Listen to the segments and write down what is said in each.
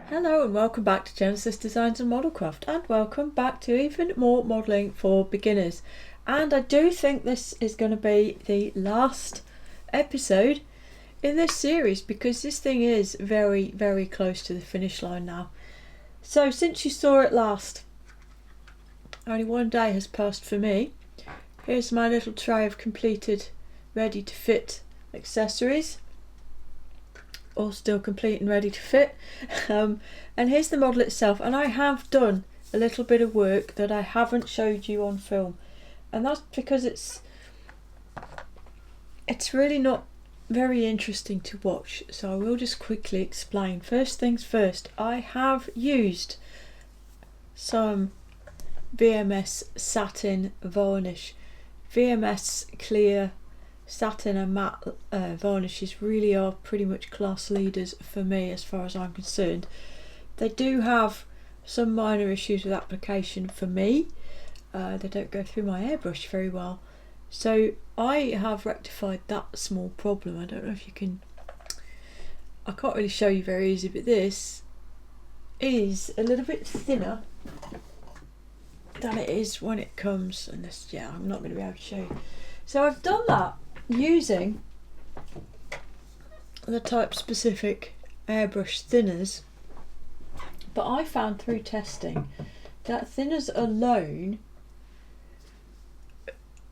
Hello and welcome back to Genesis Designs and Modelcraft, and welcome back to even more modelling for beginners. And I do think this is going to be the last episode in this series because this thing is very close to the finish line now. So since you saw it last, only one day has passed for me. Here's my little tray of completed, ready to fit accessories. All still complete and ready to fit. And here's the model itself, and I have done a little bit of work that I haven't showed you on film, and that's because it's really not very interesting to watch, so I will just quickly explain. First things first, I have used some VMS satin varnish. VMS clear satin and matte varnishes really are pretty much class leaders for me as far as I'm concerned. They do have some minor issues with application for me. They don't go through my airbrush very well, so I have rectified that small problem. I don't know if you can, I can't really show you very easy, but this is a little bit thinner than it is when it comes, and this, yeah, I'm not going to be able to show you. So I've done that using the type specific airbrush thinners, but I found through testing that thinners alone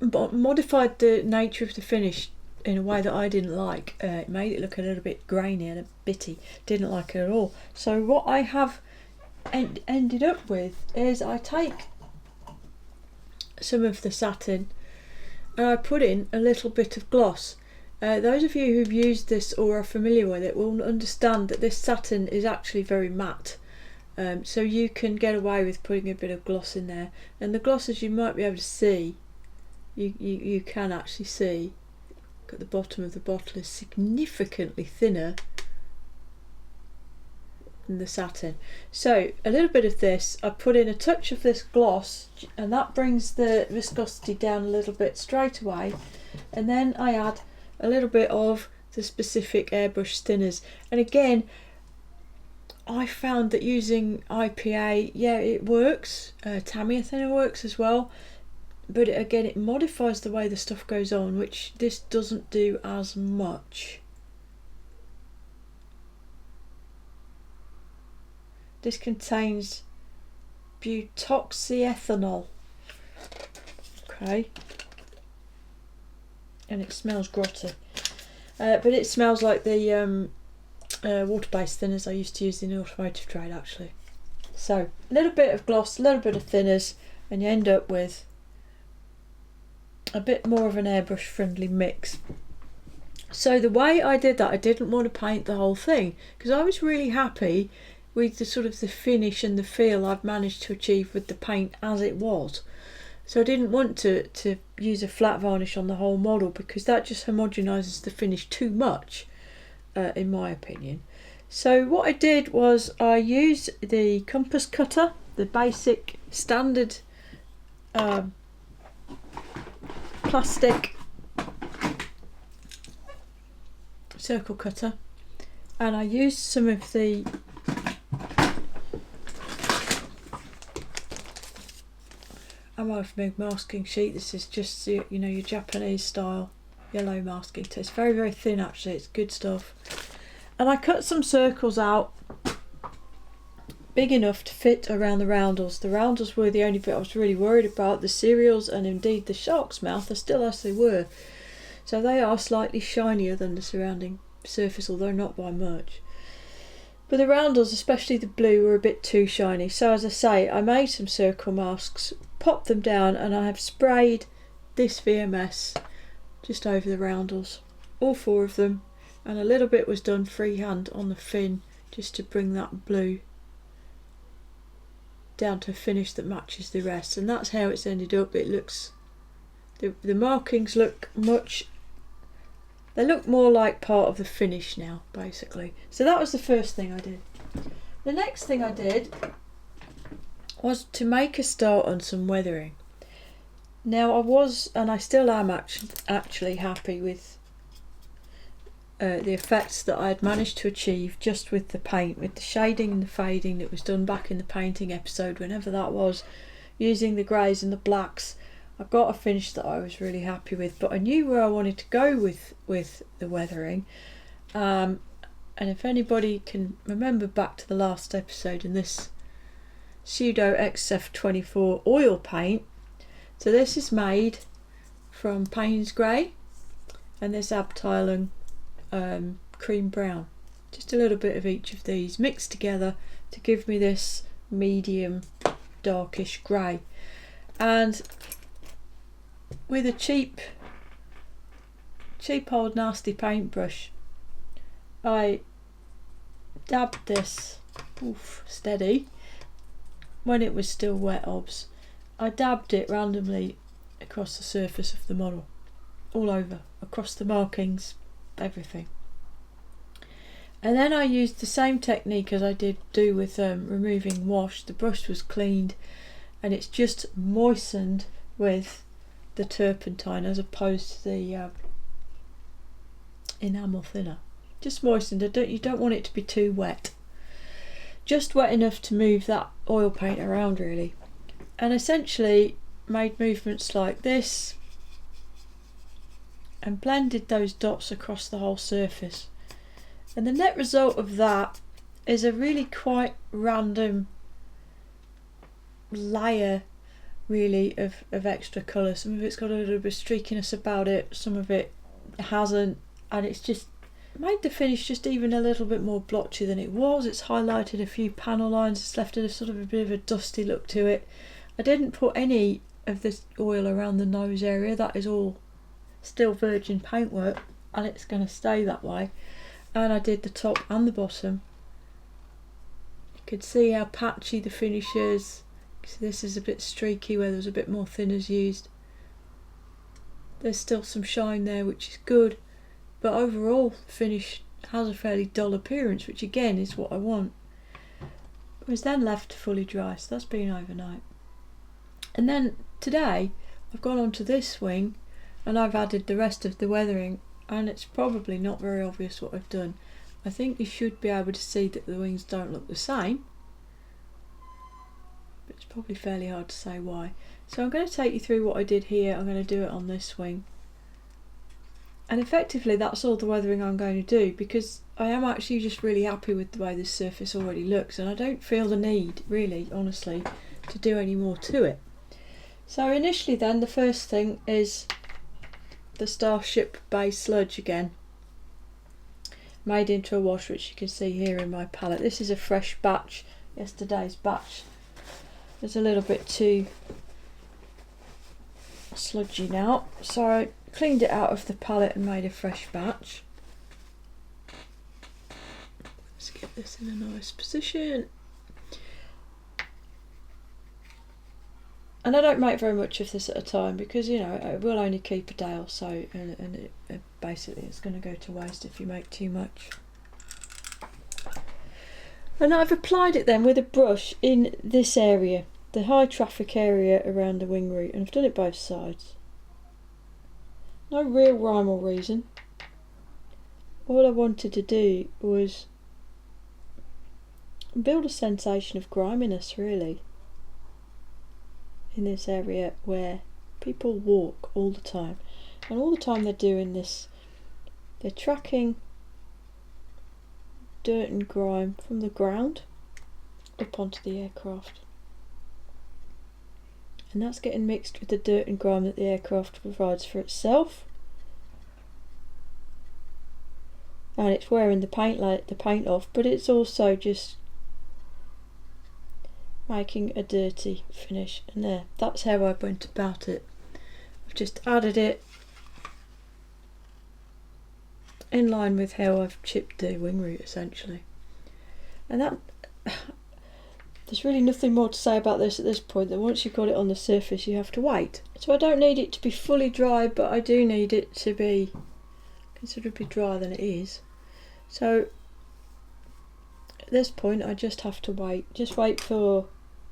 modified the nature of the finish in a way that I didn't like. It made it look a little bit grainy and a bitty. Didn't like it at all. So what I have ended up with is I take some of the satin and I put in a little bit of gloss. Those of you who've used this or are familiar with it will understand that this satin is actually very matte, so you can get away with putting a bit of gloss in there, and the gloss, as you might be able to see, you can actually see at the bottom of the bottle, is significantly thinner than the satin. So a little bit of this, I put in a touch of this gloss, and that brings the viscosity down a little bit straight away, and then I add a little bit of the specific airbrush thinners. And again, I found that using IPA, yeah, it works. Tamiya thinner works as well, but again, it modifies the way the stuff goes on, which this doesn't do as much. This contains butoxyethanol, okay, and it smells grotty, but it smells like the water-based thinners I used to use in the automotive trade actually. So a little bit of gloss, a little bit of thinners, and you end up with a bit more of an airbrush friendly mix. So the way I did that, I didn't want to paint the whole thing because I was really happy with the sort of the finish and the feel I've managed to achieve with the paint as it was. So I didn't want to use a flat varnish on the whole model because that just homogenises the finish too much, in my opinion. So what I did was I used the compass cutter, the basic standard plastic circle cutter, and I used some of the Amorph masking sheet. This is just, you know, your Japanese style yellow masking tape. It's very thin actually, it's good stuff. And I cut some circles out big enough to fit around the roundels. The roundels were the only bit I was really worried about. The cereals and indeed the shark's mouth are still as they were, so they are slightly shinier than the surrounding surface, although not by much. But the roundels, especially the blue, were a bit too shiny, so as I say, I made some circle masks, popped them down, and I have sprayed this VMS just over the roundels, all four of them, and a little bit was done freehand on the fin just to bring that blue down to a finish that matches the rest, and that's how it's ended up. It looks, the markings look much, they look more like part of the finish now basically. So that was the first thing I did. The next thing I did was to make a start on some weathering. Now I was, and I still am actually happy with the effects that I had managed to achieve just with the paint, with the shading and the fading that was done back in the painting episode, whenever that was, using the greys and the blacks. I got a finish that I was really happy with, but I knew where I wanted to go with the weathering. And if anybody can remember back to the last episode in this Pseudo XF24 oil paint, so this is made from Payne's Grey and this Abteilung cream brown. Just a little bit of each of these mixed together to give me this medium darkish grey. And with a cheap old nasty paintbrush, I dabbed this steady when it was still wet obs. I dabbed it randomly across the surface of the model, all over, across the markings, everything. And then I used the same technique as I did do with removing wash. The brush was cleaned and it's just moistened with the turpentine as opposed to the enamel thinner. Just moistened. You don't want it to be too wet. Just wet enough to move that oil paint around really. And essentially made movements like this and blended those dots across the whole surface. And the net result of that is a really quite random layer really of extra colour. Some of it's got a little bit of streakiness about it, some of it hasn't, and it's just made the finish just even a little bit more blotchy than it was. It's highlighted a few panel lines, it's left it a sort of a bit of a dusty look to it. I didn't put any of this oil around the nose area, that is all still virgin paintwork and it's going to stay that way. And I did the top and the bottom. You could see how patchy the finish is. So this is a bit streaky where there's a bit more thinners used. There's still some shine there, which is good, but overall the finish has a fairly dull appearance, which again is what I want. It was then left to fully dry, so that's been overnight. And then today I've gone on to this wing and I've added the rest of the weathering, and it's probably not very obvious what I've done. I think you should be able to see that the wings don't look the same, but it's probably fairly hard to say why. So I'm going to take you through what I did here. I'm going to do it on this wing, and effectively that's all the weathering I'm going to do, because I am actually just really happy with the way this surface already looks, and I don't feel the need really, honestly, to do any more to it. So initially then, the first thing is the Starship base sludge again, made into a wash, which you can see here in my palette. This is a fresh batch, yesterday's batch. It's a little bit too sludgy now, so I cleaned it out of the palette and made a fresh batch. Let's get this in a nice position. And I don't make very much of this at a time because, you know, it will only keep a day or so, and basically it's going to go to waste if you make too much. And I've applied it then with a brush in this area, the high traffic area around the wing root, and I've done it both sides. No real rhyme or reason. All I wanted to do was build a sensation of griminess really in this area where people walk all the time, and all the time they're doing this, they're tracking dirt and grime from the ground up onto the aircraft, and that's getting mixed with the dirt and grime that the aircraft provides for itself, and it's wearing the paint off, but it's also just making a dirty finish. And there, that's how I went about it. I've just added it in line with how I've chipped the wing root essentially, and that there's really nothing more to say about this at this point. That once you've got it on the surface you have to wait. So I don't need it to be fully dry, but I do need it to be considerably drier than it is. So at this point I just have to wait for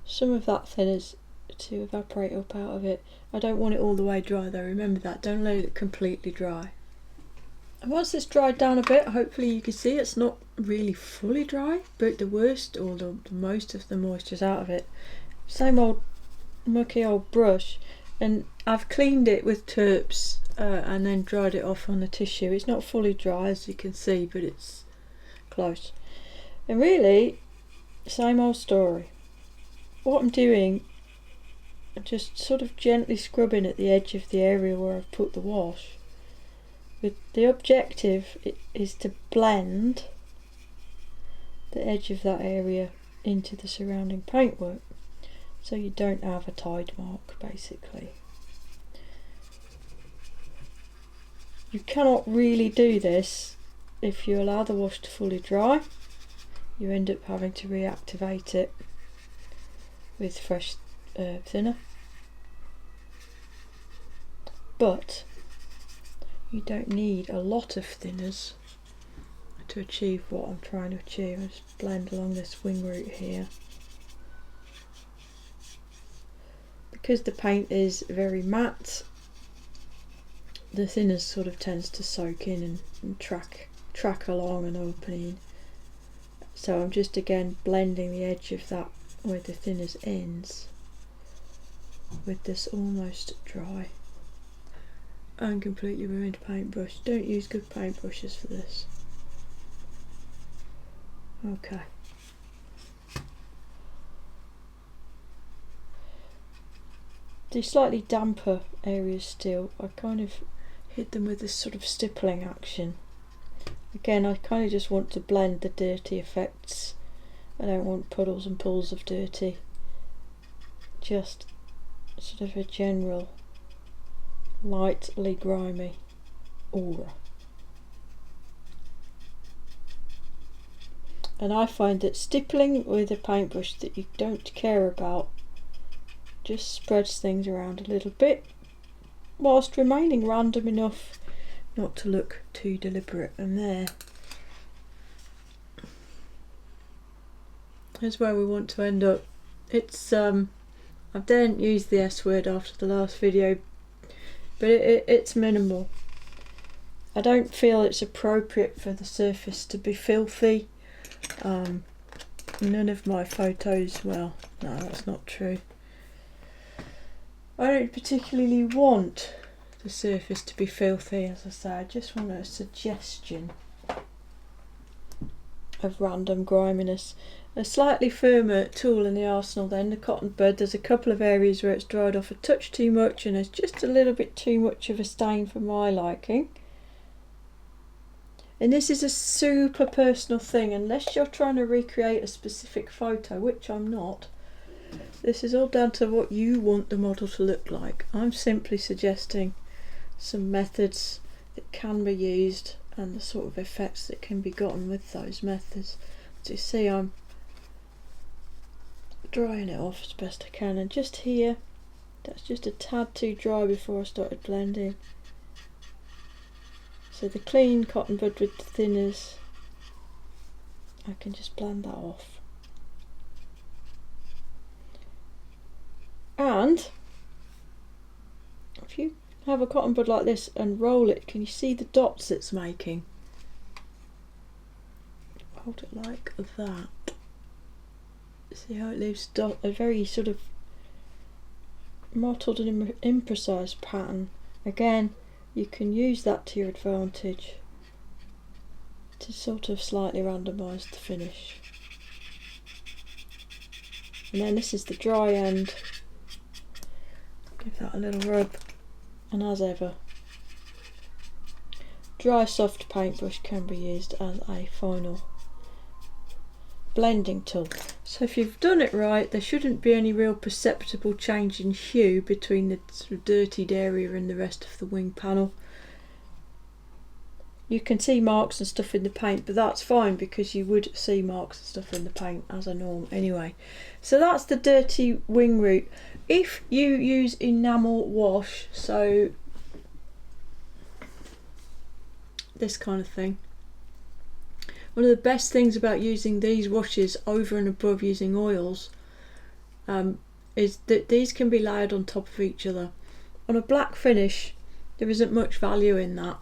some of that thinners to evaporate up out of it. I don't want it all the way dry though, remember that, don't let it completely dry. And once it's dried down a bit, hopefully you can see it's not really fully dry, but the worst or the most of the moisture's out of it. Same old mucky old brush, and I've cleaned it with terps and then dried it off on the tissue. It's not fully dry as you can see, but it's close. And really, same old story. What I'm doing, I'm just sort of gently scrubbing at the edge of the area where I've put the wash. With the objective is to blend the edge of that area into the surrounding paintwork, so you don't have a tide mark basically. You cannot really do this if you allow the wash to fully dry. You end up having to reactivate it with fresh thinner. But you don't need a lot of thinners to achieve what I'm trying to achieve. I just blend along this wing root here. Because the paint is very matte, the thinners sort of tends to soak in and track along and opening. So I'm just again blending the edge of that where the thinners ends with this almost dry and completely ruined paintbrush. Don't use good paintbrushes for this. Okay. The slightly damper areas still, I kind of hit them with this sort of stippling action. Again, I kind of just want to blend the dirty effects. I don't want puddles and pools of dirty. Just sort of a general lightly grimy aura. And I find that stippling with a paintbrush that you don't care about just spreads things around a little bit, whilst remaining random enough not to look too deliberate. And there's where we want to end up. It's I daren't use the S word after the last video, but it's minimal. I don't feel it's appropriate for the surface to be filthy. None of my photos, well, no, that's not true. I don't particularly want the surface to be filthy, as I say. I just want a suggestion of random griminess. A slightly firmer tool in the arsenal then, the cotton bud. There's a couple of areas where it's dried off a touch too much and there's just a little bit too much of a stain for my liking. And this is a super personal thing, unless you're trying to recreate a specific photo, which I'm not. This is all down to what you want the model to look like. I'm simply suggesting some methods that can be used and the sort of effects that can be gotten with those methods. As you see, I'm drying it off as best I can, and just here, that's just a tad too dry before I started blending. So the clean cotton bud with the thinners, I can just blend that off. And if you have a cotton bud like this and roll it, can you see the dots it's making? Hold it like that. See how it leaves a very sort of mottled and imprecise pattern. Again, you can use that to your advantage to sort of slightly randomise the finish. And then this is the dry end. Give that a little rub, and as ever, dry soft paintbrush can be used as a final blending tool. So if you've done it right, there shouldn't be any real perceptible change in hue between the sort of dirtied area and the rest of the wing panel. You can see marks and stuff in the paint, but that's fine because you would see marks and stuff in the paint as a norm anyway. So that's the dirty wing root. If you use enamel wash, so this kind of thing, one of the best things about using these washes over and above using oils is that these can be layered on top of each other. On a black finish, there isn't much value in that.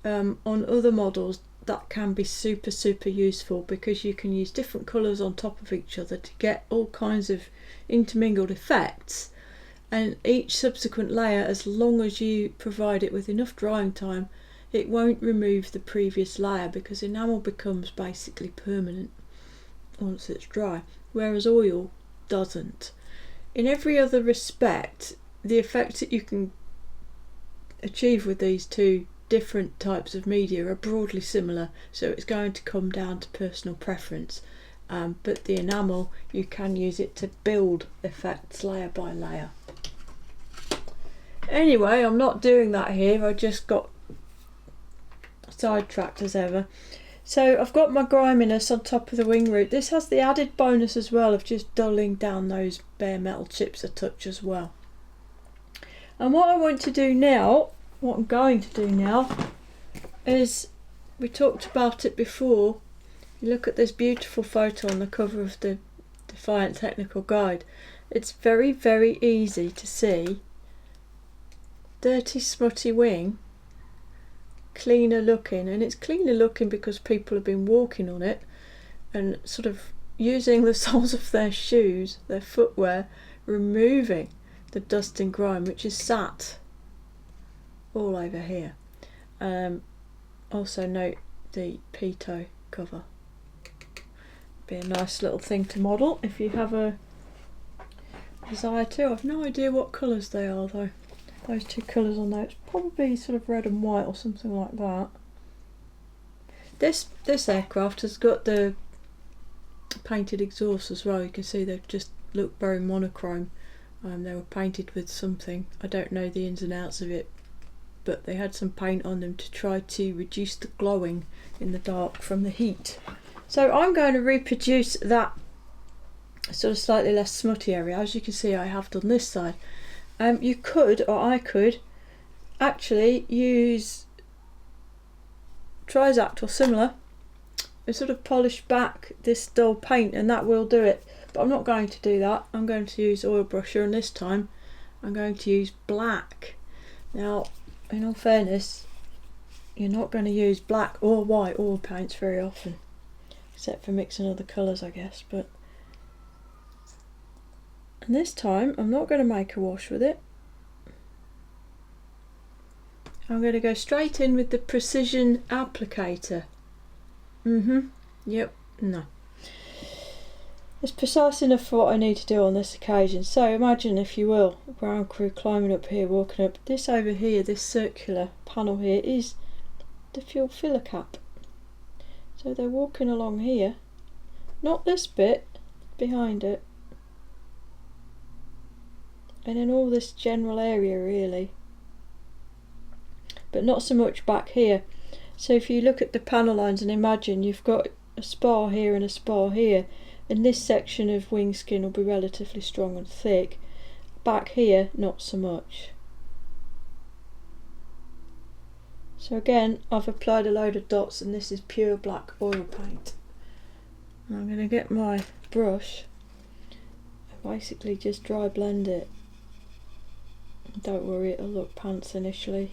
on other models that can be super useful, because you can use different colours on top of each other to get all kinds of intermingled effects, and each subsequent layer, as long as you provide it with enough drying time, it won't remove the previous layer, because enamel becomes basically permanent once it's dry, whereas oil doesn't. In every other respect, the effects that you can achieve with these two different types of media are broadly similar, so it's going to come down to personal preference, but the enamel, you can use it to build effects layer by layer. Anyway, I'm not doing that here, I just got sidetracked as ever. So I've got my griminess on top of the wing root. This has the added bonus as well of just dulling down those bare metal chips a touch as well. And what I want to do now, what I'm going to do now, is, we talked about it before, you look at this beautiful photo on the cover of the Defiant Technical Guide. It's very easy to see dirty smutty wing cleaner looking, and it's cleaner looking because people have been walking on it and sort of using the soles of their shoes, their footwear, removing the dust and grime which is sat all over here. Also note the Pito cover. Be a nice little thing to model if you have a desire to. I've no idea what colours they are though. Those two colours on there, it's probably sort of red and white or something like that. This aircraft has got the painted exhaust as well. You can see they just look very monochrome. They were painted with something, I don't know the ins and outs of it, but they had some paint on them to try to reduce the glowing in the dark from the heat. So I'm going to reproduce that sort of slightly less smutty area. As you can see, I have done this side. You could, or I could, actually use Trizact or similar and sort of polish back this dull paint, and that will do it. But I'm not going to do that. I'm going to use oil brusher, and this time I'm going to use black. Now, in all fairness, you're not going to use black or white oil paints very often, except for mixing other colours, I guess. And this time I'm not going to make a wash with it. I'm going to go straight in with the precision applicator. Yep, no. It's precise enough for what I need to do on this occasion. So imagine, if you will, a ground crew climbing up here, walking up. This over here, this circular panel here, is the fuel filler cap. So they're walking along here, not this bit, behind it. And in all this general area really, but not so much back here. So if you look at the panel lines and imagine you've got a spar here and a spar here, and this section of wing skin will be relatively strong and thick. Back here, not so much. So again, I've applied a load of dots, and this is pure black oil paint. And I'm going to get my brush and basically just dry blend it. Don't worry, it'll look pants initially.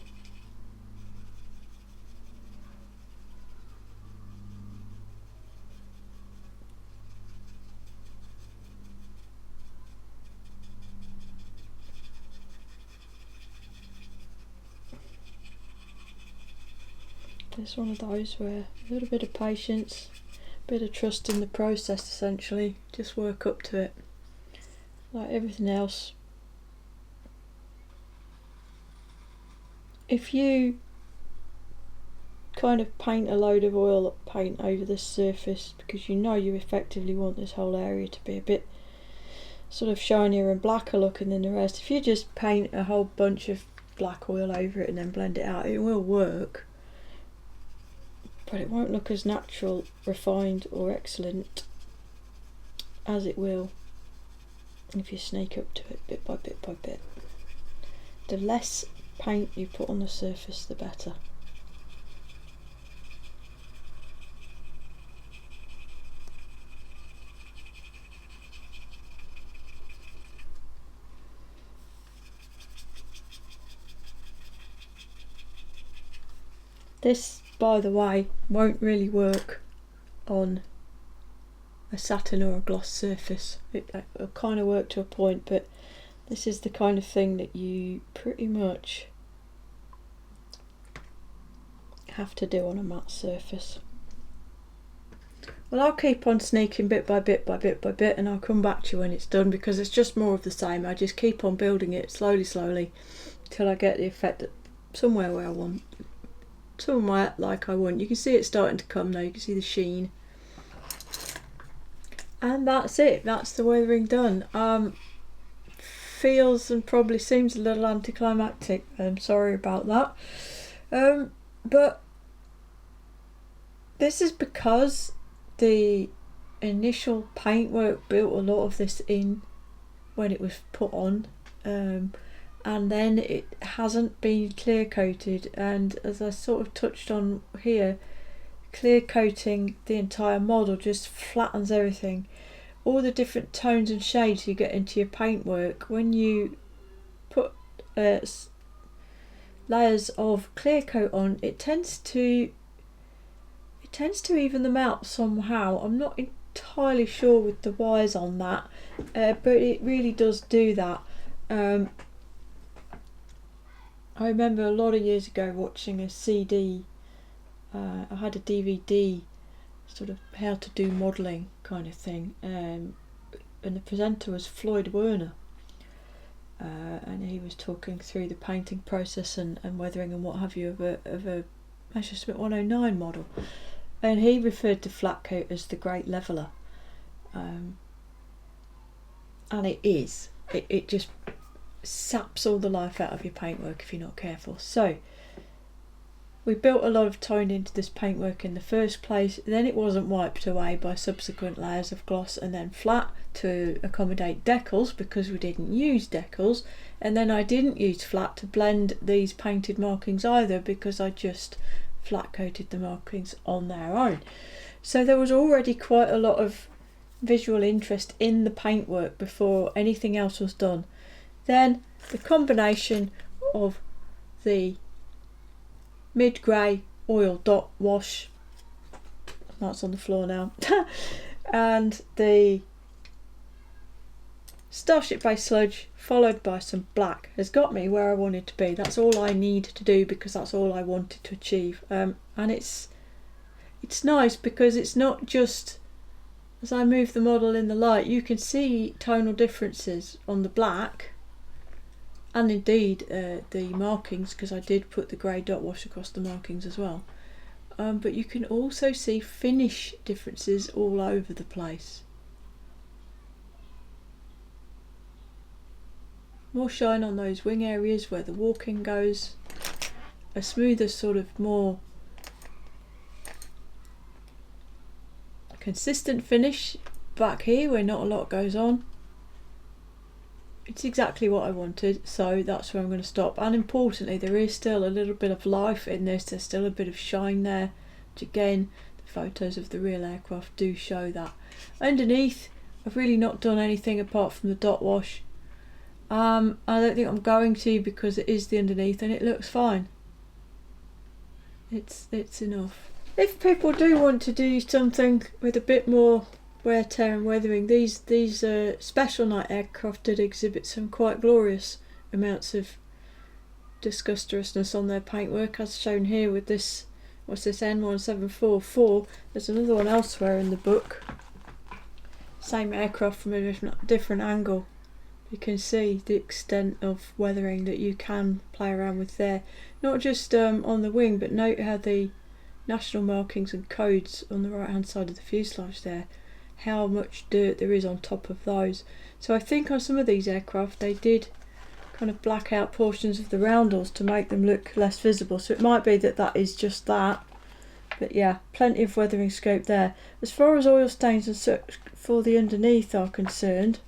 It's one of those where a little bit of patience, a bit of trust in the process, essentially, just work up to it. Like everything else, if you kind of paint a load of oil paint over this surface because you know you effectively want this whole area to be a bit sort of shinier and blacker looking than the rest, if you just paint a whole bunch of black oil over it and then blend it out, it will work, but it won't look as natural, refined or excellent as it will if you sneak up to it bit by bit by bit. The less paint you put on the surface, the better. This, by the way, won't really work on a satin or a gloss surface. It'll kind of work to a point, but this is the kind of thing that you pretty much have to do on a matte surface. Well, I'll keep on sneaking bit by bit by bit by bit, and I'll come back to you when it's done, because it's just more of the same. I just keep on building it slowly till I get the effect that somewhere where I want, somewhere like I want. You can see it starting to come now. You can see the sheen, and that's it. That's the weathering done. Feels and probably seems a little anticlimactic. I'm sorry about that, but this is because the initial paintwork built a lot of this in when it was put on, and then it hasn't been clear coated, and as I sort of touched on here, clear coating the entire model just flattens everything. All the different tones and shades you get into your paintwork, when you put layers of clear coat on, it tends to even them out somehow. I'm not entirely sure with the whys on that, but it really does do that. I remember a lot of years ago watching a CD, I had a DVD, sort of how to do modelling kind of thing, and the presenter was Floyd Werner, and he was talking through the painting process and weathering and what have you of a Messerschmitt 109 model. And he referred to flat coat as the great leveller, and it is. It just saps all the life out of your paintwork if you're not careful. So we built a lot of tone into this paintwork in the first place, then it wasn't wiped away by subsequent layers of gloss and then flat to accommodate decals, because we didn't use decals, and then I didn't use flat to blend these painted markings either, because I just flat coated the markings on their own. So there was already quite a lot of visual interest in the paintwork before anything else was done. Then the combination of the mid-grey oil dot wash, that's on the floor now, and the Starship Base sludge followed by some black has got me where I wanted to be. That's all I need to do, because that's all I wanted to achieve, and it's nice because it's not just, as I move the model in the light, you can see tonal differences on the black and indeed the markings, because I did put the grey dot wash across the markings as well, but you can also see finish differences all over the place. More shine on those wing areas where the walking goes, a smoother sort of more consistent finish back here where not a lot goes on. It's exactly what I wanted, so that's where I'm going to stop. And importantly, there is still a little bit of life in this, there's still a bit of shine there, which again, the photos of the real aircraft do show that. Underneath, I've really not done anything apart from the dot wash. I don't think I'm going to, because it is the underneath and it looks fine. It's enough. If people do want to do something with a bit more wear, tear and weathering, these special night aircraft did exhibit some quite glorious amounts of disgusterousness on their paintwork, as shown here with this, what's this, N1744. There's another one elsewhere in the book, same aircraft from a different angle. You can see the extent of weathering that you can play around with there, not just on the wing, but note how the national markings and codes on the right hand side of the fuselage there, how much dirt there is on top of those. So I think on some of these aircraft they did kind of black out portions of the roundels to make them look less visible, so it might be that that is just that, but yeah, plenty of weathering scope there. As far as oil stains and such for the underneath are concerned,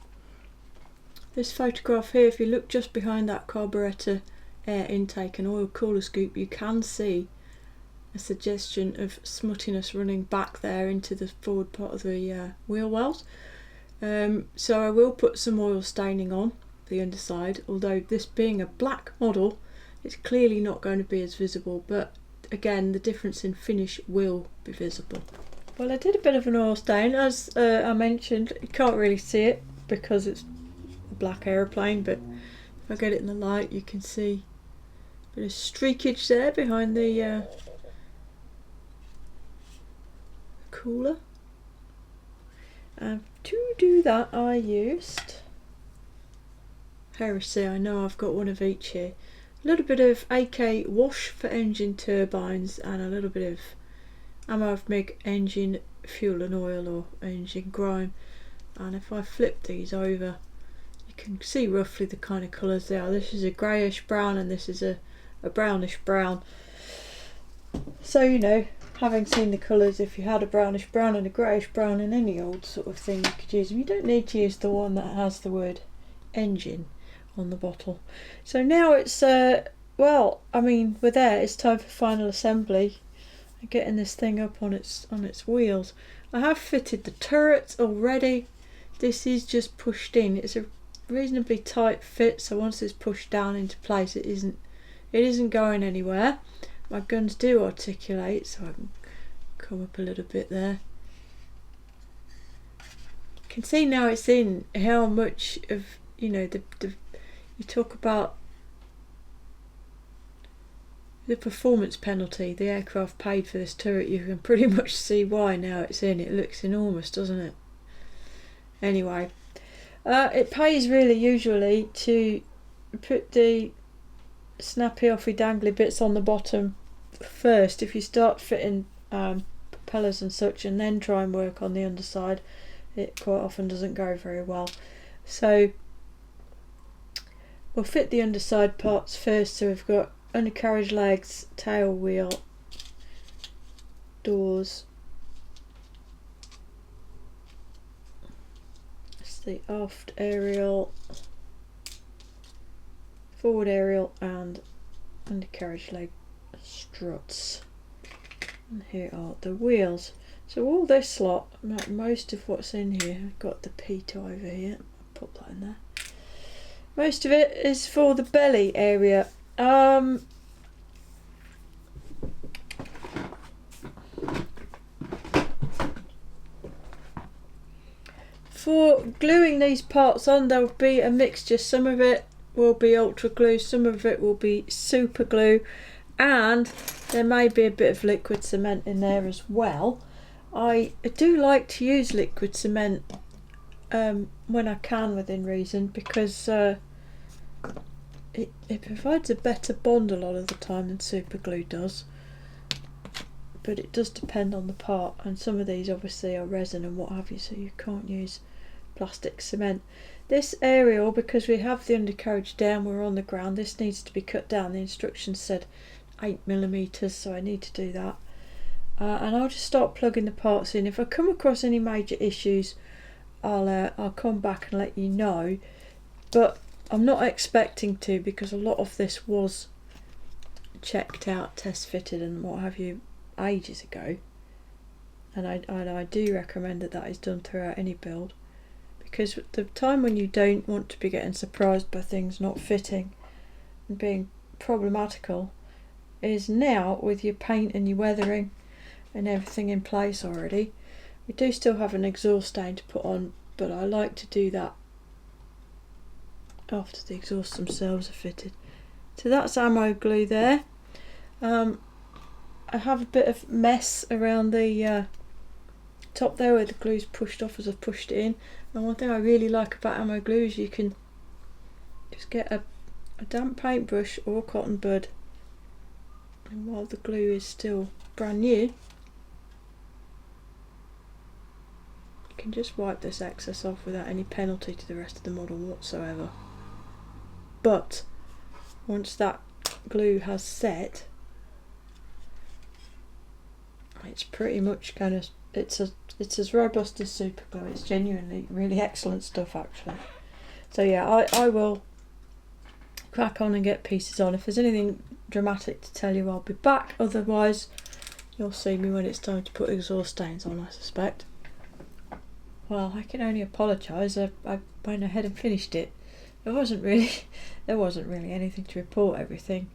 this photograph here, if you look just behind that carburettor air intake and oil cooler scoop, you can see a suggestion of smuttiness running back there into the forward part of the wheel wells. So I will put some oil staining on the underside, although this being a black model, it's clearly not going to be as visible, but again, the difference in finish will be visible. Well, I did a bit of an oil stain, as I mentioned. You can't really see it because it's a black aeroplane, but if I get it in the light you can see a bit of streakage there behind the cooler. To do that I used, Heresy, I know I've got one of each here, a little bit of AK Wash for engine turbines and a little bit of Amavmig engine fuel and oil or engine grime. And if I flip these over you can see roughly the kind of colours they are. This is a greyish brown and this is a brownish brown. So you know, having seen the colours, if you had a brownish brown and a greyish brown in any old sort of thing you could use them. You don't need to use the one that has the word engine on the bottle. So now it's well, I mean we're there, it's time for final assembly. Getting this thing up on its wheels. I have fitted the turret already. This is just pushed in. It's a reasonably tight fit, so once it's pushed down into place it isn't going anywhere. My guns do articulate, so I can come up a little bit there. You can see now it's in how much of, you know, you talk about the performance penalty the aircraft paid for this turret. You can pretty much see why now it's in. It looks enormous, doesn't it? Anyway, it pays really usually to put the snappy offy dangly bits on the bottom first if you start fitting propellers and such, and then try and work on the underside. It quite often doesn't go very well. So we'll fit the underside parts first. So we've got undercarriage legs, tail wheel, doors. It's the aft aerial, forward aerial and undercarriage leg struts. And here are the wheels. So all this lot, most of what's in here, I've got the P2 over here, I'll put that in there. Most of it is for the belly area. For gluing these parts on, there will be a mixture. Some of it will be ultra glue, some of it will be super glue, and there may be a bit of liquid cement in there as well. I do like to use liquid cement when I can within reason, because it provides a better bond a lot of the time than super glue does, but it does depend on the part, and some of these obviously are resin and what have you, so you can't use plastic cement. This aerial, because we have the undercarriage down, we're on the ground, this needs to be cut down. The instructions said 8mm, so I need to do that. And I'll just start plugging the parts in. If I come across any major issues, I'll come back and let you know, but I'm not expecting to, because a lot of this was checked out, test fitted and what have you ages ago, and I do recommend that is done throughout any build, because the time when you don't want to be getting surprised by things not fitting and being problematical is now, with your paint and your weathering and everything in place already. We do still have an exhaust stain to put on, but I like to do that after the exhausts themselves are fitted. So that's ammo glue there. I have a bit of mess around the top there where the glue's pushed off as I've pushed it in. And one thing I really like about ammo glue is you can just get a damp paintbrush or a cotton bud, and while the glue is still brand new, you can just wipe this excess off without any penalty to the rest of the model whatsoever. But once that glue has set, it's pretty much kind of, it's as robust as super glue. It's genuinely really excellent stuff actually. So yeah, I will crack on and get pieces on. If there's anything dramatic to tell you, I'll be back. Otherwise you'll see me when it's time to put exhaust stains on, I suspect. Well, I can only apologise. I went ahead and finished it. There wasn't really anything to report. Everything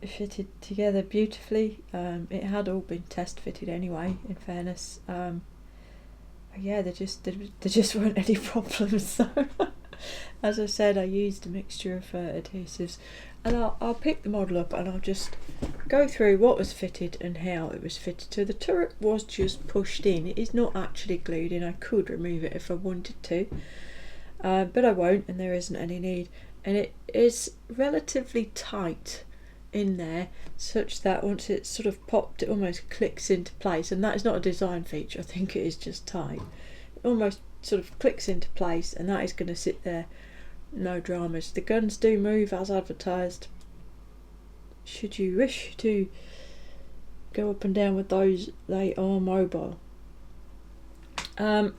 fitted together beautifully. It had all been test fitted anyway, in fairness. Yeah, there just weren't any problems. So as I said, I used a mixture of adhesives, and I'll pick the model up and I'll just go through what was fitted and how it was fitted. So the turret was just pushed in. It is not actually glued in. I could remove it if I wanted to, but I won't, and there isn't any need. And it is relatively tight in there, such that once it's sort of popped, it almost clicks into place. And that is not a design feature, I think it is just tight. It almost sort of clicks into place, and that is going to sit there, no dramas. The guns do move as advertised, should you wish to go up and down with those. They are mobile, and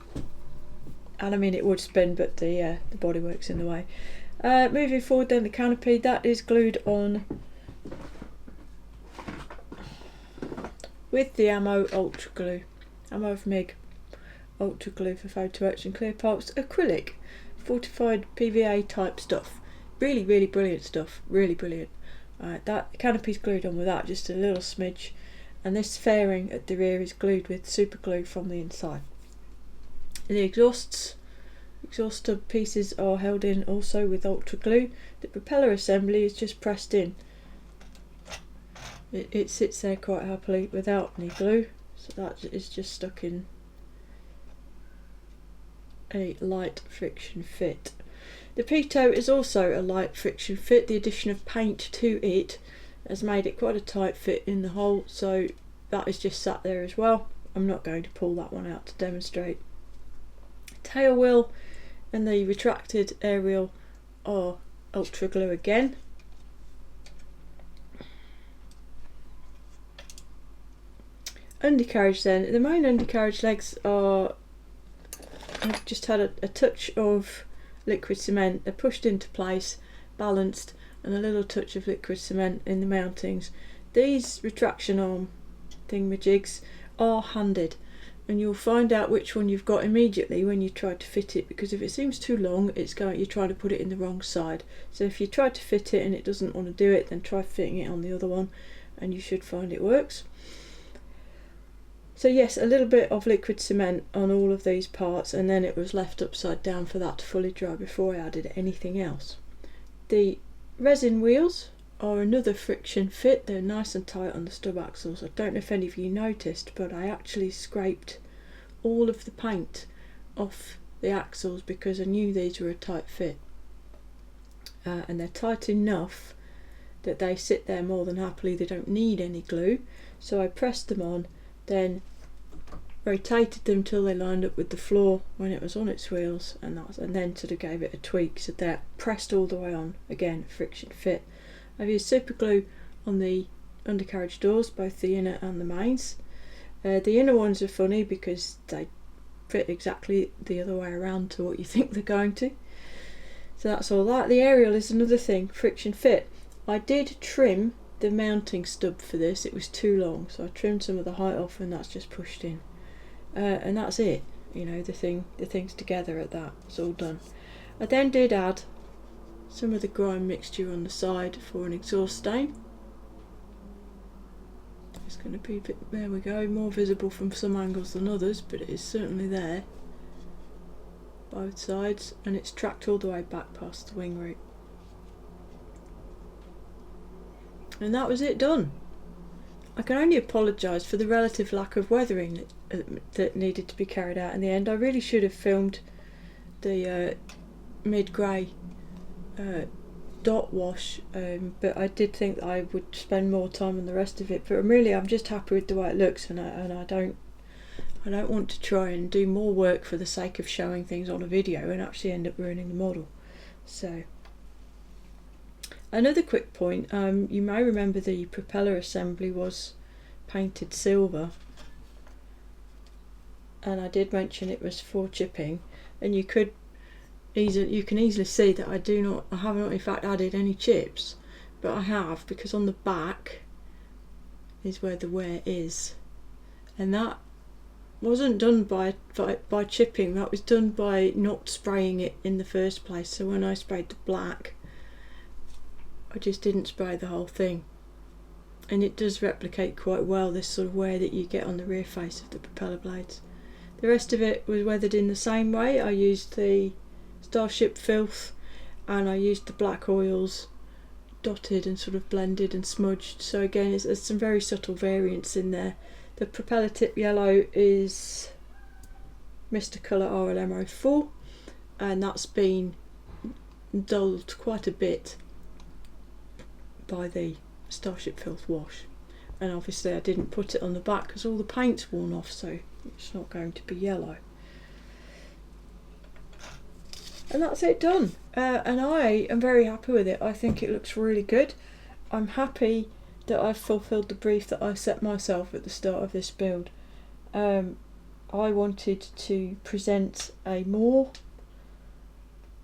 I mean it would spin, but the bodywork's in the way. Moving forward then, the canopy, that is glued on with the Ammo Ultra Glue, Ammo of MIG Ultra Glue for photo etch and clear parts, acrylic, fortified PVA type stuff. Really, really brilliant stuff, really brilliant. That canopy's glued on with that, just a little smidge, and this fairing at the rear is glued with super glue from the inside. The exhaust stub pieces are held in also with Ultra Glue. The propeller assembly is just pressed in. It sits there quite happily without any glue, so that is just stuck in a light friction fit. The pitot is also a light friction fit. The addition of paint to it has made it quite a tight fit in the hole, so that is just sat there as well. I'm not going to pull that one out to demonstrate. Tail wheel and the retracted aerial are Ultra Glue again. Undercarriage then. The main undercarriage legs are, I've just had a touch of liquid cement. They're pushed into place, balanced, and a little touch of liquid cement in the mountings. These retraction arm thingamajigs are handed, and you'll find out which one you've got immediately when you try to fit it, because if it seems too long, you're trying to put it in the wrong side. So if you try to fit it and it doesn't want to do it, then try fitting it on the other one and you should find it works. So yes, a little bit of liquid cement on all of these parts, and then it was left upside down for that to fully dry before I added anything else. The resin wheels are another friction fit. They're nice and tight on the stub axles. I don't know if any of you noticed, but I actually scraped all of the paint off the axles because I knew these were a tight fit, and they're tight enough that they sit there more than happily. They don't need any glue, so I pressed them on, then rotated them till they lined up with the floor when it was on its wheels, and then sort of gave it a tweak, so they're pressed all the way on. Again, friction fit. I've used super glue on the undercarriage doors, both the inner and the mains. The inner ones are funny because they fit exactly the other way around to what you think they're going to. So that's all that. The aerial is another thing, friction fit. I did trim the mounting stub for this. It was too long, so I trimmed some of the height off, and that's just pushed in. And that's it. You know, the thing's together at that. It's all done. I then did add some of the grime mixture on the side for an exhaust stain. It's going to be a bit, there we go, more visible from some angles than others, but it is certainly there. Both sides, and it's tracked all the way back past the wing root. And that was it done. I can only apologise for the relative lack of weathering that needed to be carried out in the end. I really should have filmed the mid-grey dot wash, but I did think that I would spend more time on the rest of it. But really, I'm just happy with the way it looks, and I don't want to try and do more work for the sake of showing things on a video and actually end up ruining the model. So. Another quick point, you may remember the propeller assembly was painted silver, and I did mention it was for chipping, and you can easily see that I haven't in fact added any chips, but I have, because on the back is where the wear is, and that wasn't done by chipping. That was done by not spraying it in the first place. So when I sprayed the black, I just didn't spray the whole thing, and it does replicate quite well this sort of wear that you get on the rear face of the propeller blades. The rest of it was weathered in the same way. I used the Starship Filth and I used the black oils, dotted and sort of blended and smudged. So again, there's some very subtle variants in there. The propeller tip yellow is Mr. Colour RLM04, and that's been dulled quite a bit by the Starship Filth wash. And obviously I didn't put it on the back because all the paint's worn off, so it's not going to be yellow. And that's it done. And I am very happy with it. I think it looks really good. I'm happy that I've fulfilled the brief that I set myself at the start of this build. I wanted to present a more,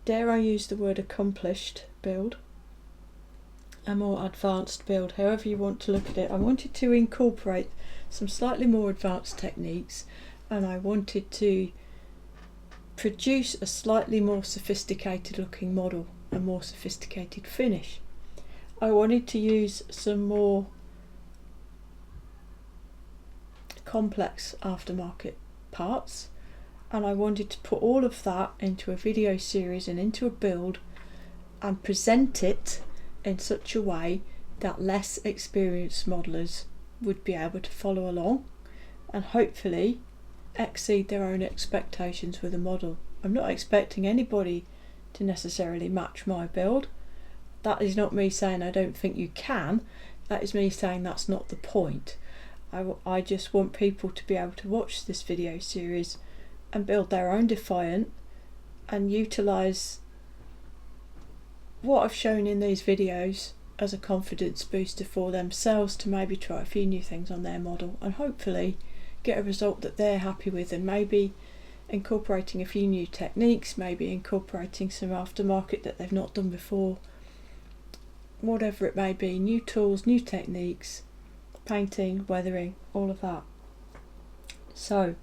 dare I use the word, accomplished build, a more advanced build, however you want to look at it. I wanted to incorporate some slightly more advanced techniques, and I wanted to produce a slightly more sophisticated looking model, a more sophisticated finish. I wanted to use some more complex aftermarket parts, and I wanted to put all of that into a video series and into a build and present it in such a way that less experienced modelers would be able to follow along and hopefully exceed their own expectations with a model. I'm not expecting anybody to necessarily match my build. That is not me saying I don't think you can, that is me saying that's not the point. I just want people to be able to watch this video series and build their own Defiant and utilise what I've shown in these videos as a confidence booster for themselves to maybe try a few new things on their model and hopefully get a result that they're happy with, and maybe incorporating a few new techniques, maybe incorporating some aftermarket that they've not done before, whatever it may be, new tools, new techniques, painting, weathering, all of that. So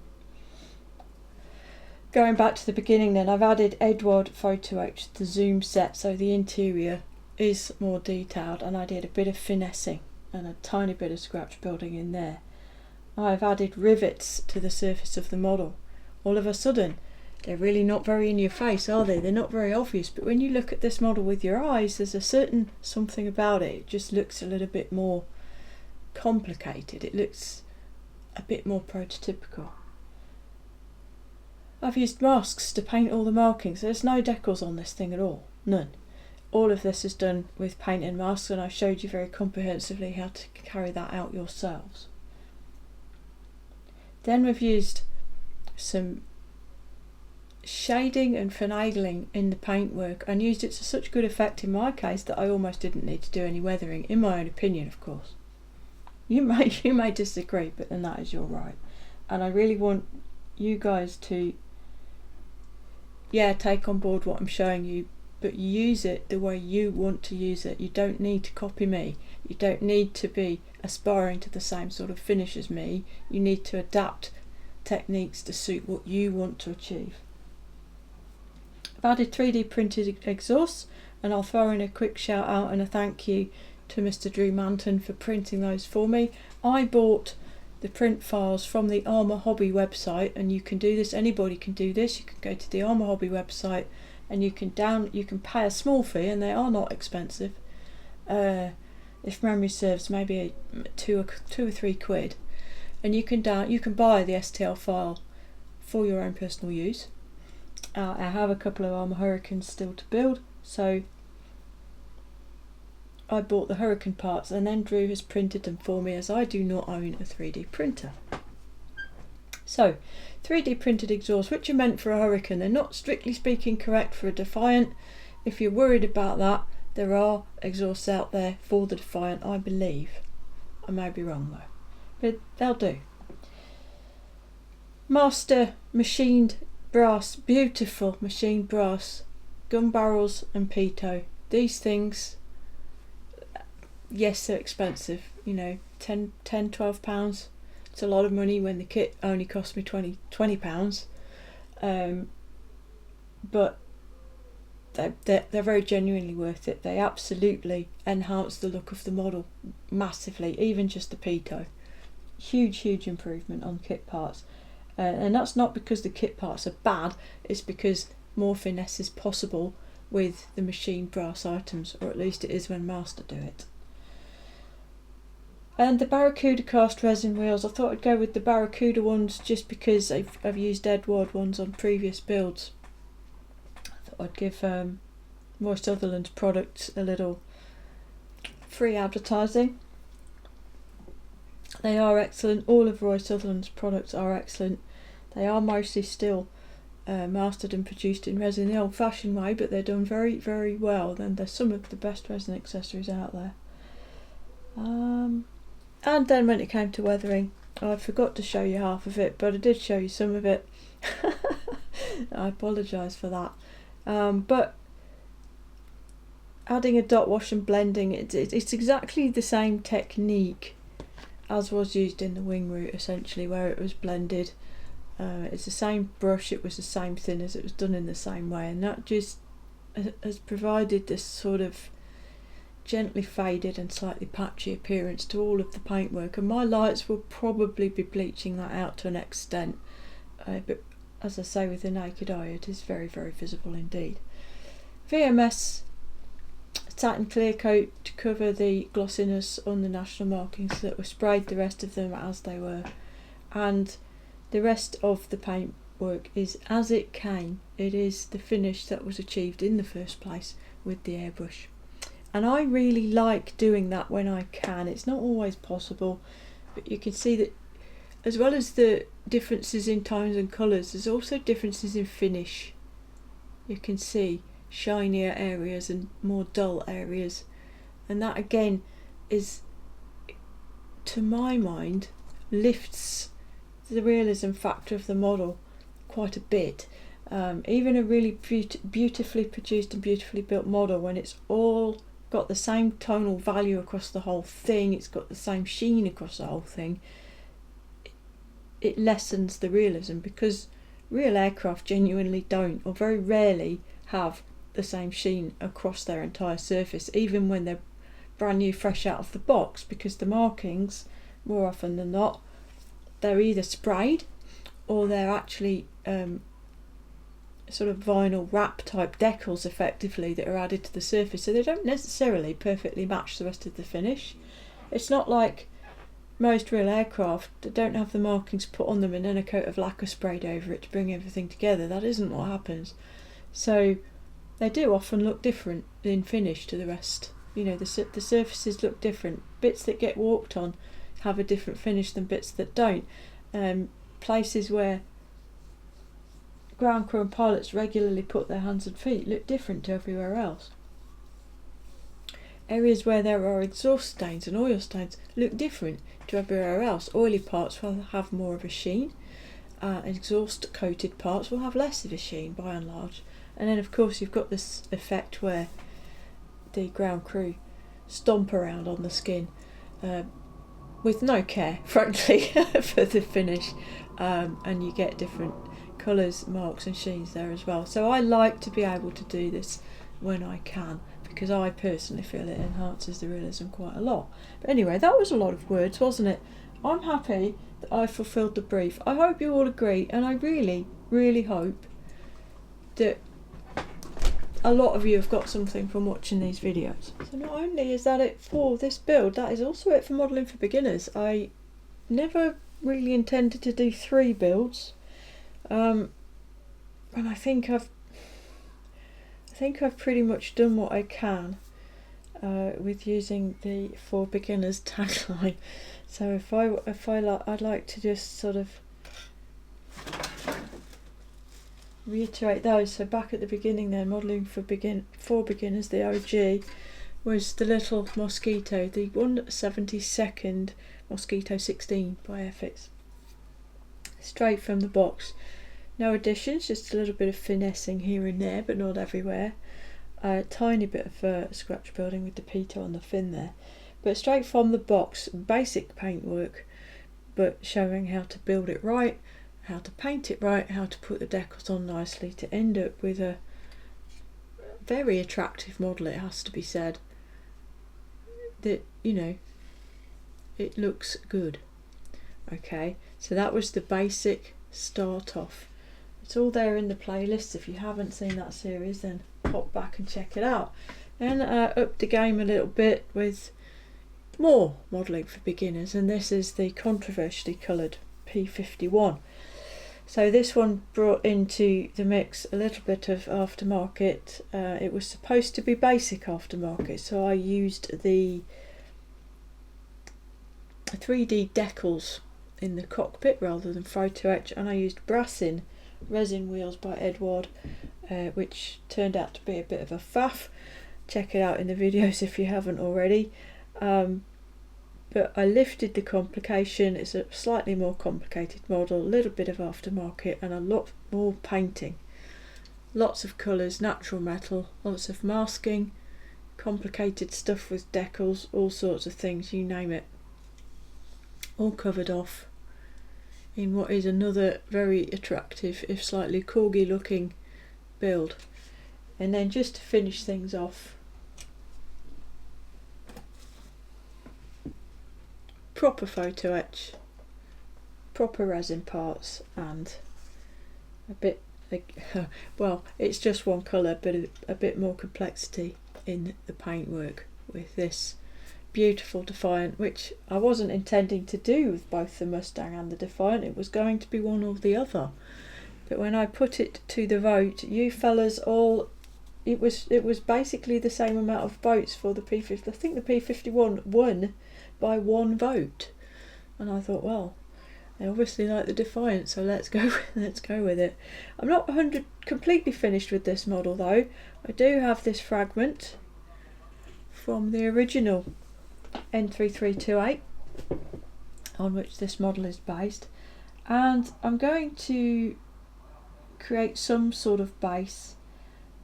going back to the beginning then, I've added Edward Photo H to the zoom set so the interior is more detailed, and I did a bit of finessing and a tiny bit of scratch building in there. I've added rivets to the surface of the model. All of a sudden, they're really not very in your face, are they? They're not very obvious, but when you look at this model with your eyes, there's a certain something about it. It just looks a little bit more complicated. It looks a bit more prototypical. I've used masks to paint all the markings. There's no decals on this thing at all, none. All of this is done with paint and masks, and I showed you very comprehensively how to carry that out yourselves. Then we've used some shading and finagling in the paintwork and used it to such good effect in my case that I almost didn't need to do any weathering, in my own opinion, of course. You may disagree, but then that is your right. And I really want you guys to take on board what I'm showing you, but use it the way you want to use it. You don't need to copy me. You don't need to be aspiring to the same sort of finish as me. You need to adapt techniques to suit what you want to achieve. I've added 3D printed exhausts, and I'll throw in a quick shout out and a thank you to Mr. Drew Manton for printing those for me. I bought the print files from the Armour Hobby website, and you can do this, anybody can do this. You can go to the Armour Hobby website and you can pay a small fee, and they are not expensive. If memory serves, maybe two or three quid, and you can buy the STL file for your own personal use. I have a couple of Armour Hurricanes still to build, so I bought the Hurricane parts, and then Drew has printed them for me, as I do not own a 3D printer. So 3D printed exhausts, which are meant for a Hurricane. They're not strictly speaking correct for a Defiant. If you're worried about that, there are exhausts out there for the Defiant, I believe. I may be wrong though, but they'll do. Master machined brass, beautiful machined brass, gun barrels and pitot. These things, yes, they're expensive, you know, 10, 12 pounds. It's a lot of money when the kit only cost me 20 pounds. But they're very genuinely worth it. They absolutely enhance the look of the model massively, even just the pito. Huge improvement on kit parts. And that's not because the kit parts are bad, it's because more finesse is possible with the machined brass items, or at least it is when Master do it. And the Barracuda cast resin wheels, I thought I'd go with the Barracuda ones just because I've used Edward ones on previous builds. I thought I'd give Roy Sutherland's products a little free advertising. They are excellent. All of Roy Sutherland's products are excellent. They are mostly still mastered and produced in resin the old-fashioned way, but they're done very well. Then they're some of the best resin accessories out there. And then when it came to weathering, I forgot to show you half of it, but I did show you some of it. I apologise for that. But adding a dot wash and blending, it's exactly the same technique as was used in the wing route, essentially, where it was blended. It's the same brush, it was the same thinners, it was done in the same way, and that just has provided this sort of gently faded and slightly patchy appearance to all of the paintwork, and my lights will probably be bleaching that out to an extent, but as I say, with the naked eye it is very visible indeed. VMS satin clear coat to cover the glossiness on the national markings that were sprayed, the rest of them as they were, and the rest of the paintwork is as it came. It is the finish that was achieved in the first place with the airbrush. And I really like doing that when I can. It's not always possible, but you can see that as well as the differences in tones and colours, there's also differences in finish. You can see shinier areas and more dull areas, and that again is, to my mind, lifts the realism factor of the model quite a bit. Even a really beautifully produced and beautifully built model, when it's all got the same tonal value across the whole thing, it's got the same sheen across the whole thing, it lessens the realism, because real aircraft genuinely don't, or very rarely have, the same sheen across their entire surface, even when they're brand new, fresh out of the box, because the markings, more often than not, they're either sprayed or they're actually sort of vinyl wrap type decals effectively that are added to the surface, so they don't necessarily perfectly match the rest of the finish. It's not like most real aircraft that don't have the markings put on them and then a coat of lacquer sprayed over it to bring everything together. That isn't what happens. So they do often look different in finish to the rest. You know, the surfaces look different. Bits that get walked on have a different finish than bits that don't. Places where ground crew and pilots regularly put their hands and feet look different to everywhere else. Areas where there are exhaust stains and oil stains look different to everywhere else. Oily parts will have more of a sheen, exhaust coated parts will have less of a sheen by and large. And then of course you've got this effect where the ground crew stomp around on the skin with no care, frankly, for the finish, and you get different colours, marks and sheens there as well. So I like to be able to do this when I can, because I personally feel it enhances the realism quite a lot. But anyway, that was a lot of words, wasn't it? I'm happy that I fulfilled the brief. I hope you all agree, and I really hope that a lot of you have got something from watching these videos. So not only is that it for this build, that is also it for modelling for beginners. I never really intended to do 3 builds, and I think I've pretty much done what I can with using the for beginners tagline. So I'd like to just sort of reiterate those. So back at the beginning there, modelling for beginners, the OG was the little Mosquito, the 1/72nd Mosquito 16 by Airfix, straight from the box. No additions, just a little bit of finessing here and there, but not everywhere. A tiny bit of scratch building with the pito on the fin there, but straight from the box, basic paintwork, but showing how to build it right, how to paint it right, how to put the decals on nicely to end up with a very attractive model, it has to be said. That, you know, it looks good. Okay, so that was the basic start off. It's all there in the playlist. If you haven't seen that series, then pop back and check it out. Then up the game a little bit with more modelling for beginners, and this is the controversially coloured P51. So this one brought into the mix a little bit of aftermarket. It was supposed to be basic aftermarket, so I used the 3D decals in the cockpit rather than photo etch, and I used Brassin resin wheels by Edward, which turned out to be a bit of a faff. Check it out in the videos if you haven't already. But I lifted the complication. It's a slightly more complicated model, a little bit of aftermarket and a lot more painting. Lots of colours, natural metal, lots of masking, complicated stuff with decals, all sorts of things, you name it. All covered off in what is another very attractive, if slightly corgi looking build. And then just to finish things off, proper photo etch, proper resin parts, and a bit like, well, it's just one colour, but a bit more complexity in the paintwork with this beautiful Defiant, which I wasn't intending to do with both the Mustang and the Defiant. It was going to be one or the other, but when I put it to the vote, you fellas all, it was basically the same amount of votes for the P50. I think the P51 won by one vote, and I thought, well, they obviously like the Defiant, so let's go with it. I'm not completely finished with this model though. I do have this fragment from the original N3328 on which this model is based, and I'm going to create some sort of base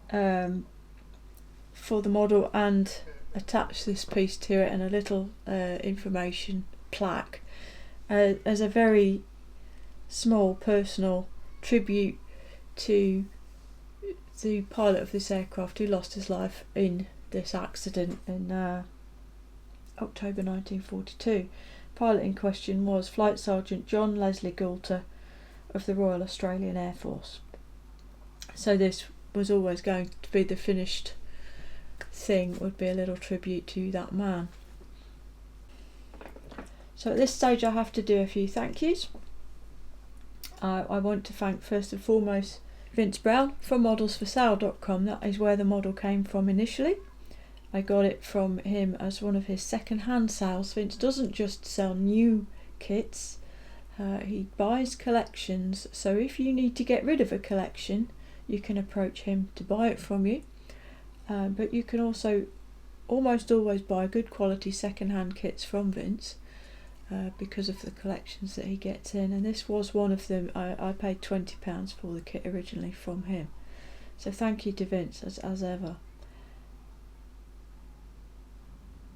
for the model and attach this piece to it, and a little information plaque as a very small personal tribute to the pilot of this aircraft who lost his life in this accident in October 1942. Pilot in question was Flight Sergeant John Leslie Goulter of the Royal Australian Air Force. So this was always going to be the finished thing, would be a little tribute to that man. So at this stage I have to do a few thank yous. I want to thank first and foremost Vince Brown from modelsforsale.com. That is where the model came from initially. I got it from him as one of his second-hand sales. Vince doesn't just sell new kits, he buys collections, so if you need to get rid of a collection you can approach him to buy it from you. But you can also almost always buy good quality second-hand kits from Vince because of the collections that he gets in, and this was one of them. I paid £20 for the kit originally from him, so thank you to Vince as ever.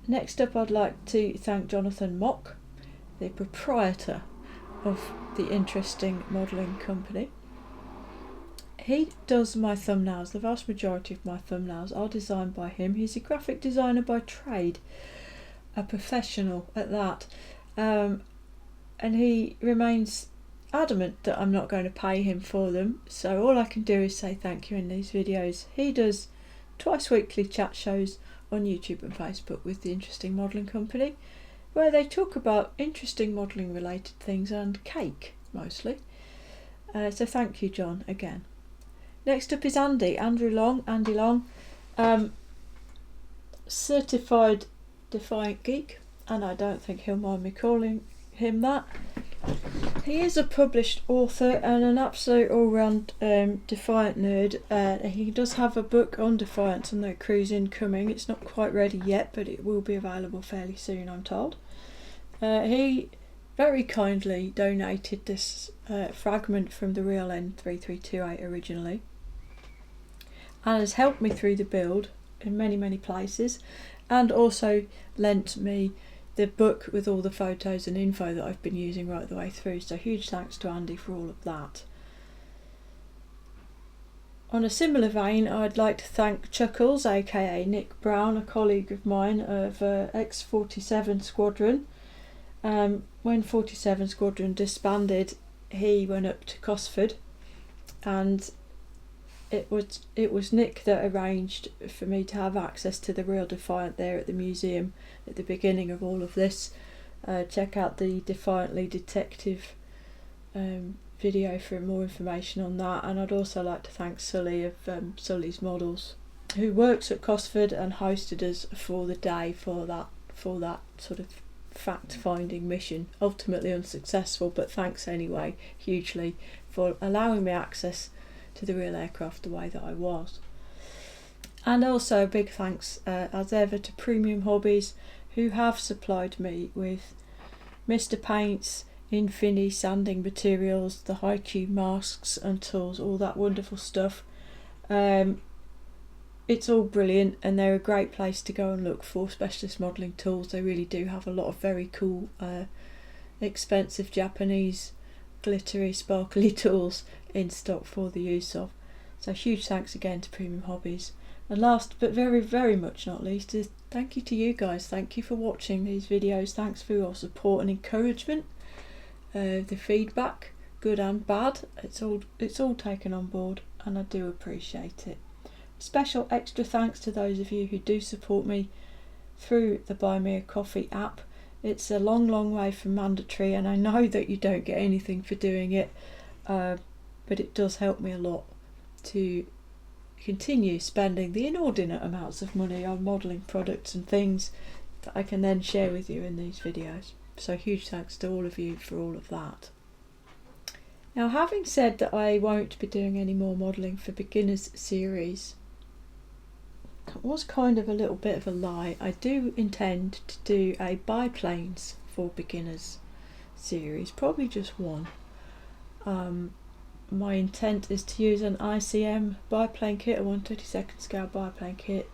Next up, I'd like to thank Jonathan Mock, the proprietor of the Interesting Modelling Company. He does my thumbnails. The vast majority of my thumbnails are designed by him. He's a graphic designer by trade, a professional at that, and he remains adamant that I'm not going to pay him for them, so all I can do is say thank you in these videos. He does twice weekly chat shows on YouTube and Facebook with the Interesting Modelling Company, where they talk about interesting modelling related things and cake mostly. So thank you, John, again. Next up is Andy Long, certified Defiant geek, and I don't think he'll mind me calling him that. He is a published author and an absolute all-round Defiant nerd. He does have a book on Defiance and their cruise incoming. It's not quite ready yet, but it will be available fairly soon, I'm told. He very kindly donated this fragment from the real N3328 originally, and has helped me through the build in many places, and also lent me the book with all the photos and info that I've been using right the way through, so huge thanks to Andy for all of that. On a similar vein, I'd like to thank Chuckles, aka Nick Brown, a colleague of mine of X47 Squadron. When 47 Squadron disbanded, he went up to Cosford, and it was Nick that arranged for me to have access to the Real Defiant there at the museum at the beginning of all of this. Check out the Defiantly Detective video for more information on that. And I'd also like to thank Sully of Sully's Models, who works at Cosford and hosted us for the day for that sort of fact-finding mission. Ultimately unsuccessful, but thanks anyway hugely for allowing me access to the real aircraft the way that I was. And also a big thanks as ever to Premium Hobbies, who have supplied me with Mr. Paints, Infini sanding materials, the thankyou masks and tools, all that wonderful stuff. It's all brilliant, and they're a great place to go and look for specialist modelling tools. They really do have a lot of very cool, expensive Japanese glittery, sparkly tools in stock for the use of. So huge thanks again to Premium Hobbies. And last but very, very much not least is thank you to you guys. Thank you for watching these videos. Thanks for your support and encouragement. The feedback, good and bad, it's all taken on board, and I do appreciate it. Special extra thanks to those of you who do support me through the Buy Me a Coffee app. It's a long way from mandatory, and I know that you don't get anything for doing it, but it does help me a lot to continue spending the inordinate amounts of money on modelling products and things that I can then share with you in these videos. So huge thanks to all of you for all of that. Now, having said that I won't be doing any more modelling for beginners series, that was kind of a little bit of a lie. I do intend to do a biplanes for beginners series, probably just one. My intent is to use an ICM biplane kit, a 1/32 scale biplane kit.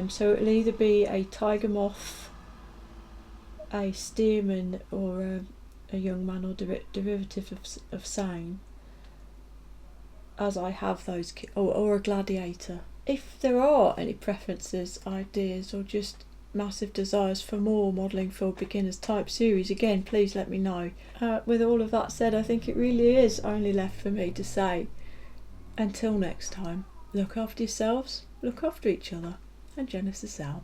So it'll either be a Tiger Moth, a Stearman, or a Young Man, or derivative of same, as I have those or a Gladiator. If there are any preferences, ideas, or just massive desires for more modelling for beginners type series, again, please let me know. With all of that said, I think it really is only left for me to say, until next time, look after yourselves, look after each other, and Genesis out.